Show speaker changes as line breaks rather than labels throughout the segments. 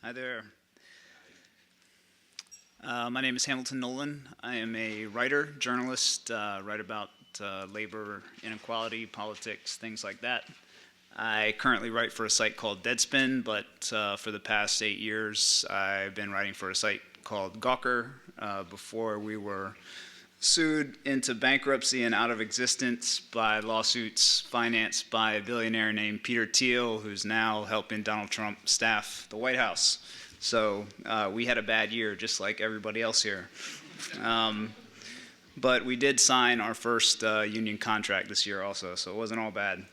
Hi there. My name is Hamilton Nolan. I am a writer, journalist, write about labor, inequality, politics, things like that. I currently write for a site called Deadspin, but for the past 8 years, I've been writing for a site called Gawker. Before we were sued into bankruptcy and out of existence by lawsuits financed by a billionaire named Peter Thiel, who's now helping Donald Trump staff the White House. So we had a bad year, just like everybody else here. But we did sign our first union contract this year also, so it wasn't all bad.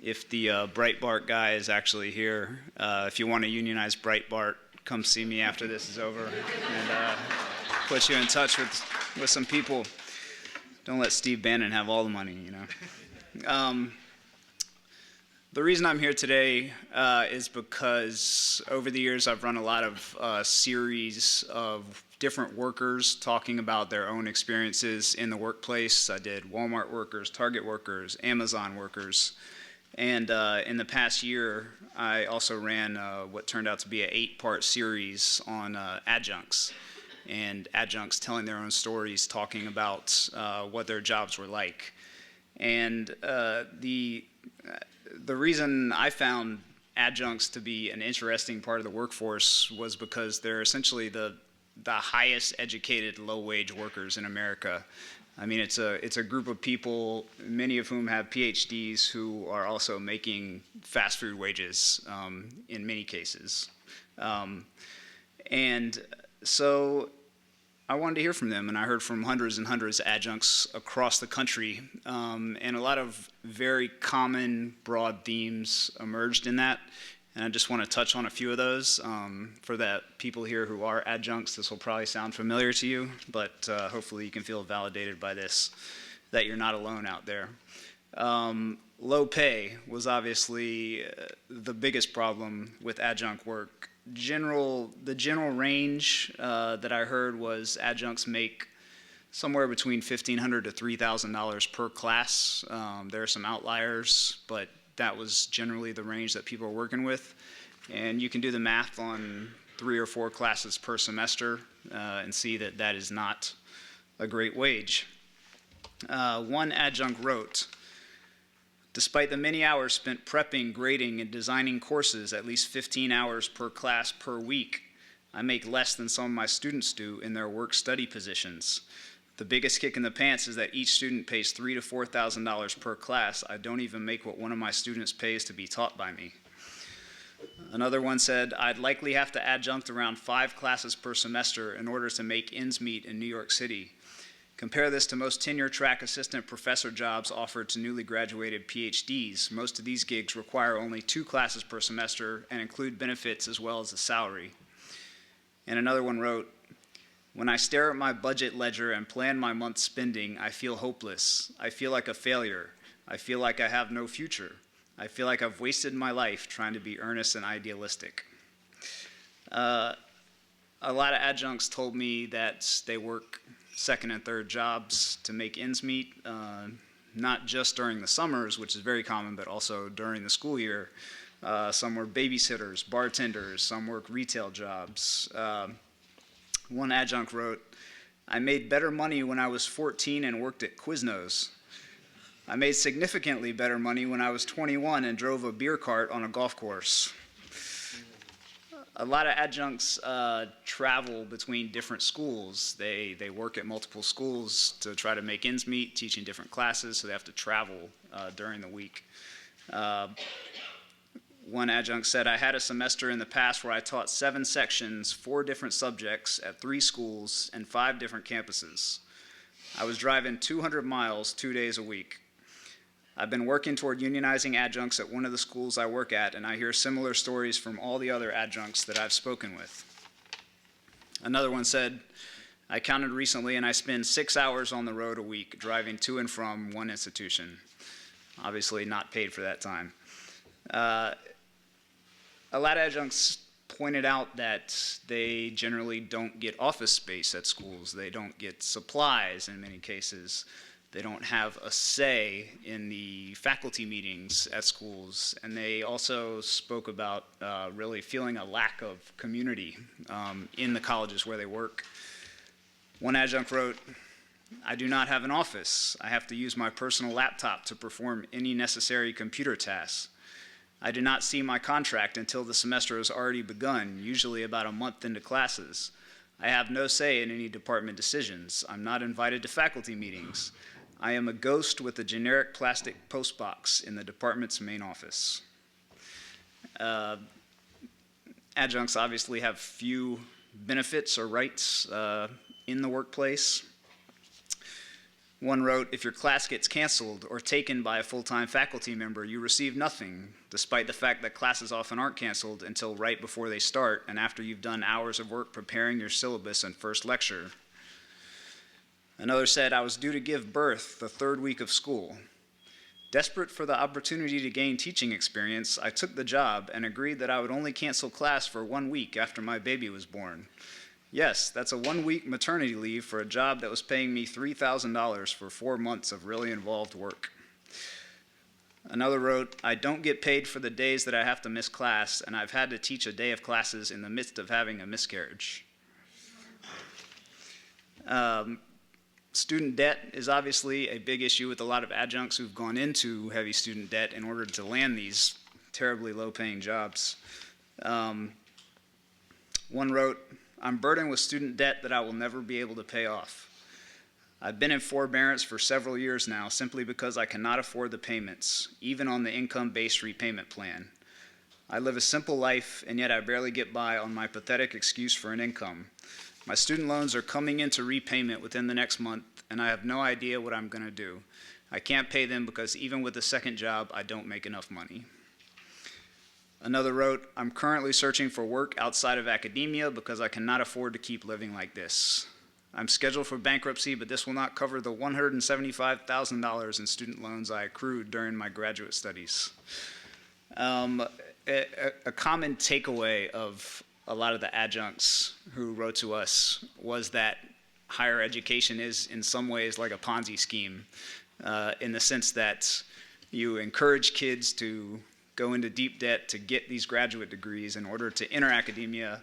If the Breitbart guy is actually here, if you want to unionize Breitbart, come see me after this is over and put you in touch with some people. Don't let Steve Bannon have all the money, you know. The reason I'm here today is because over the years I've run a lot of series of different workers talking about their own experiences in the workplace. I did Walmart workers, Target workers, Amazon workers. And in the past year, I also ran what turned out to be an 8-part series on adjuncts. And adjuncts telling their own stories, talking about what their jobs were like. And the reason I found adjuncts to be an interesting part of the workforce was because they're essentially the highest educated low-wage workers in America. I mean, it's a group of people, many of whom have PhDs, who are also making fast food wages in many cases. And so I wanted to hear from them, and I heard from hundreds and hundreds of adjuncts across the country, and a lot of very common, broad themes emerged in that, and I just want to touch on a few of those. For the people here who are adjuncts, this will probably sound familiar to you, but hopefully you can feel validated by this, that you're not alone out there. Low pay was obviously the biggest problem with adjunct work. The general range that I heard was adjuncts make somewhere between $1,500 to $3,000 per class. There are some outliers, but that was generally the range that people are working with. And you can do the math on 3 or 4 classes per semester and see that that is not a great wage. One adjunct wrote, "Despite the many hours spent prepping, grading, and designing courses, at least 15 hours per class per week, I make less than some of my students do in their work-study positions. The biggest kick in the pants is that each student pays $3,000 to $4,000 per class. I don't even make what one of my students pays to be taught by me." Another one said, "I'd likely have to adjunct around 5 classes per semester in order to make ends meet in New York City. Compare this to most tenure-track assistant professor jobs offered to newly graduated PhDs. Most of these gigs require only 2 classes per semester and include benefits as well as a salary." And another one wrote, "When I stare at my budget ledger and plan my month's spending, I feel hopeless. I feel like a failure. I feel like I have no future. I feel like I've wasted my life trying to be earnest and idealistic." A lot of adjuncts told me that they work second and third jobs to make ends meet, not just during the summers, which is very common, but also during the school year. Some were babysitters, bartenders, some work retail jobs. One adjunct wrote, "I made better money when I was 14 and worked at Quiznos. I made significantly better money when I was 21 and drove a beer cart on a golf course." A lot of adjuncts travel between different schools. They work at multiple schools to try to make ends meet, teaching different classes, so they have to travel during the week. One adjunct said, "I had a semester in the past where I taught 7 sections, 4 different subjects at 3 schools and 5 different campuses. I was driving 200 miles 2 days a week. I've been working toward unionizing adjuncts at one of the schools I work at, and I hear similar stories from all the other adjuncts that I've spoken with." Another one said, "I counted recently and I spend 6 hours on the road a week driving to and from one institution." Obviously not paid for that time. A lot of adjuncts pointed out that they generally don't get office space at schools. They don't get supplies in many cases. They don't have a say in the faculty meetings at schools, and they also spoke about really feeling a lack of community in the colleges where they work. One adjunct wrote, "I do not have an office. I have to use my personal laptop to perform any necessary computer tasks. I do not see my contract until the semester has already begun, usually about a month into classes. I have no say in any department decisions. I'm not invited to faculty meetings. I am a ghost with a generic plastic postbox in the department's main office." Adjuncts obviously have few benefits or rights in the workplace. One wrote, "If your class gets canceled or taken by a full-time faculty member, you receive nothing, despite the fact that classes often aren't canceled until right before they start and after you've done hours of work preparing your syllabus and first lecture." Another said, "I was due to give birth the third week of school. Desperate for the opportunity to gain teaching experience, I took the job and agreed that I would only cancel class for 1 week after my baby was born. Yes, that's a 1-week maternity leave for a job that was paying me $3,000 for 4 months of really involved work." Another wrote, "I don't get paid for the days that I have to miss class, and I've had to teach a day of classes in the midst of having a miscarriage." Student debt is obviously a big issue with a lot of adjuncts who've gone into heavy student debt in order to land these terribly low-paying jobs. One wrote, "I'm burdened with student debt that I will never be able to pay off. I've been in forbearance for several years now simply because I cannot afford the payments, even on the income-based repayment plan. I live a simple life, and yet I barely get by on my pathetic excuse for an income. My student loans are coming into repayment within the next month, and I have no idea what I'm going to do. I can't pay them because even with a second job, I don't make enough money." Another wrote, "I'm currently searching for work outside of academia because I cannot afford to keep living like this. I'm scheduled for bankruptcy, but this will not cover the $175,000 in student loans I accrued during my graduate studies." A common takeaway of a lot of the adjuncts who wrote to us was that higher education is in some ways like a Ponzi scheme, in the sense that you encourage kids to go into deep debt to get these graduate degrees in order to enter academia.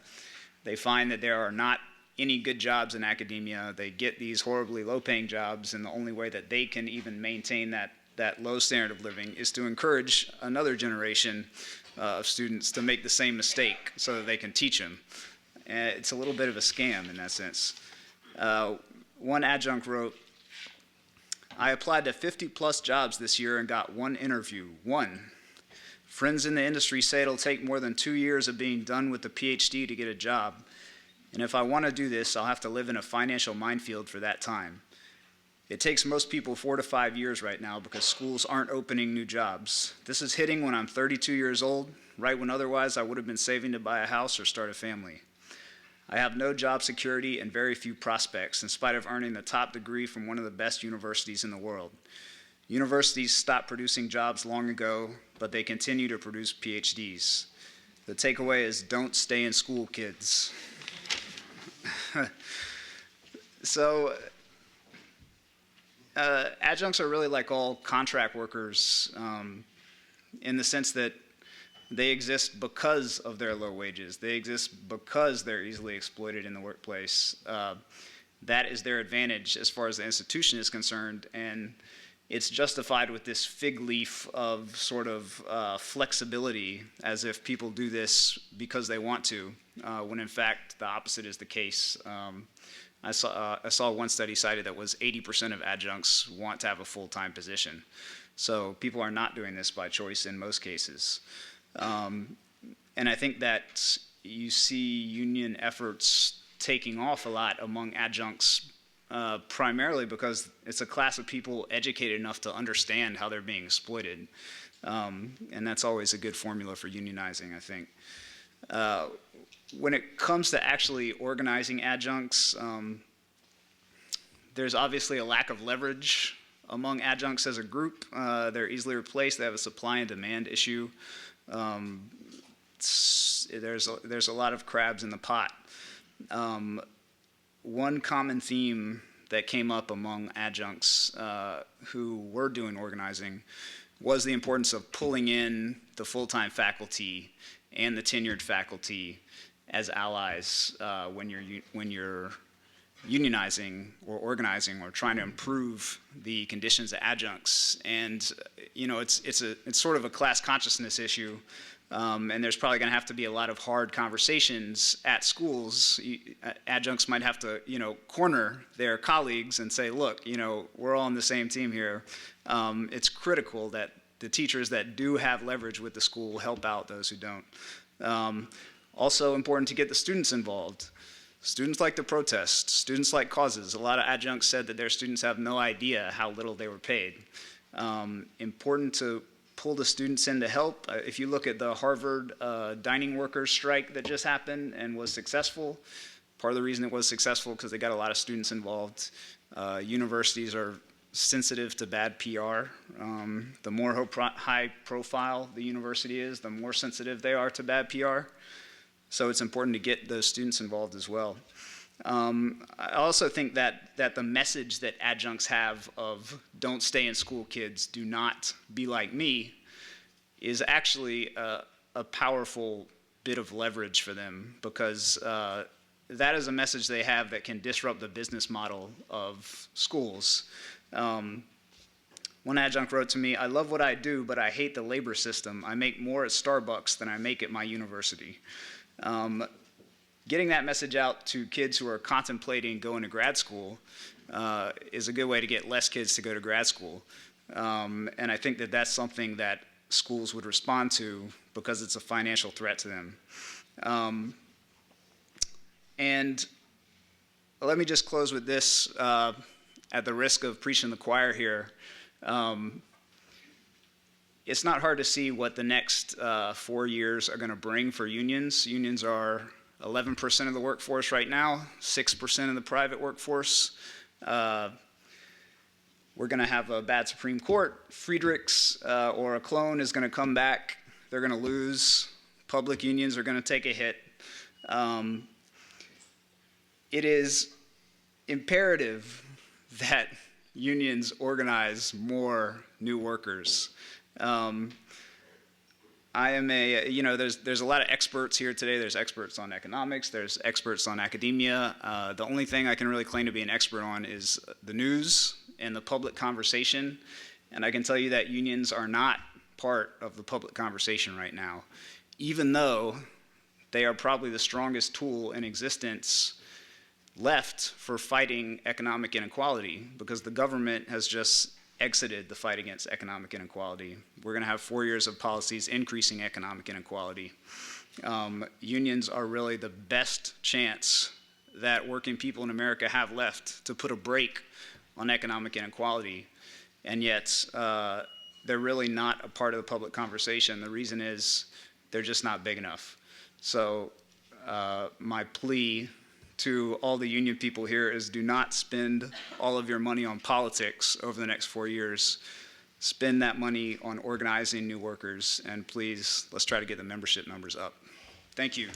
They find that there are not any good jobs in academia. They get these horribly low-paying jobs, and the only way that they can even maintain that low standard of living is to encourage another generation of students to make the same mistake so that they can teach them. It's a little bit of a scam in that sense. One adjunct wrote, "I applied to 50-plus jobs this year and got one interview. One. Friends in the industry say it'll take more than 2 years of being done with a PhD to get a job. And if I want to do this, I'll have to live in a financial minefield for that time. It takes most people 4 to 5 years right now because schools aren't opening new jobs. This is hitting when I'm 32 years old, right when otherwise I would have been saving to buy a house or start a family. I have no job security and very few prospects, in spite of earning the top degree from one of the best universities in the world. Universities stopped producing jobs long ago, but they continue to produce PhDs. The takeaway is don't stay in school, kids." So, adjuncts are really like all contract workers in the sense that they exist because of their low wages. They exist because they're easily exploited in the workplace. That is their advantage as far as the institution is concerned, and it's justified with this fig leaf of sort of flexibility, as if people do this because they want to, when in fact the opposite is the case. I saw one study cited that was 80% of adjuncts want to have a full-time position. So people are not doing this by choice in most cases. And I think that you see union efforts taking off a lot among adjuncts, primarily because it's a class of people educated enough to understand how they're being exploited. And that's always a good formula for unionizing, I think. When it comes to actually organizing adjuncts, there's obviously a lack of leverage among adjuncts as a group. They're easily replaced. They have a supply and demand issue. There's a lot of crabs in the pot. One common theme that came up among adjuncts who were doing organizing was the importance of pulling in the full-time faculty and the tenured faculty as allies when you're unionizing or organizing or trying to improve the conditions of adjuncts. And it's sort of a class consciousness issue, and there's probably going to have to be a lot of hard conversations at schools. Adjuncts might have to corner their colleagues and say, look, we're all on the same team here. It's critical that the teachers that do have leverage with the school help out those who don't. Also important to get the students involved. Students like to protest. Students like causes. A lot of adjuncts said that their students have no idea how little they were paid. Important to pull the students in to help. If you look at the Harvard dining workers strike that just happened and was successful, part of the reason it was successful because they got a lot of students involved. Universities are sensitive to bad PR. The more high profile the university is, the more sensitive they are to bad PR. So it's important to get those students involved as well. I also think that the message that adjuncts have of don't stay in school, kids, do not be like me, is actually a powerful bit of leverage for them, because that is a message they have that can disrupt the business model of schools. One adjunct wrote to me, "I love what I do, but I hate the labor system. I make more at Starbucks than I make at my university." Getting that message out to kids who are contemplating going to grad school is a good way to get less kids to go to grad school. And I think that that's something that schools would respond to because it's a financial threat to them. And let me just close with this, at the risk of preaching the choir here. It's not hard to see what the next 4 years are going to bring for unions. Unions are 11% of the workforce right now, 6% of the private workforce. We're going to have a bad Supreme Court. Friedrichs or a clone is going to come back. They're going to lose. Public unions are going to take a hit. It is imperative that unions organize more new workers. I am there's a lot of experts here today. There's experts on economics. There's experts on academia. The only thing I can really claim to be an expert on is the news and the public conversation. And I can tell you that unions are not part of the public conversation right now, even though they are probably the strongest tool in existence left for fighting economic inequality, because the government has just exited the fight against economic inequality. We're going to have 4 years of policies increasing economic inequality. Unions are really the best chance that working people in America have left to put a brake on economic inequality, and yet they're really not a part of the public conversation. The reason is they're just not big enough. So my plea to all the union people here is, do not spend all of your money on politics over the next 4 years. Spend that money on organizing new workers, and please, let's try to get the membership numbers up. Thank you.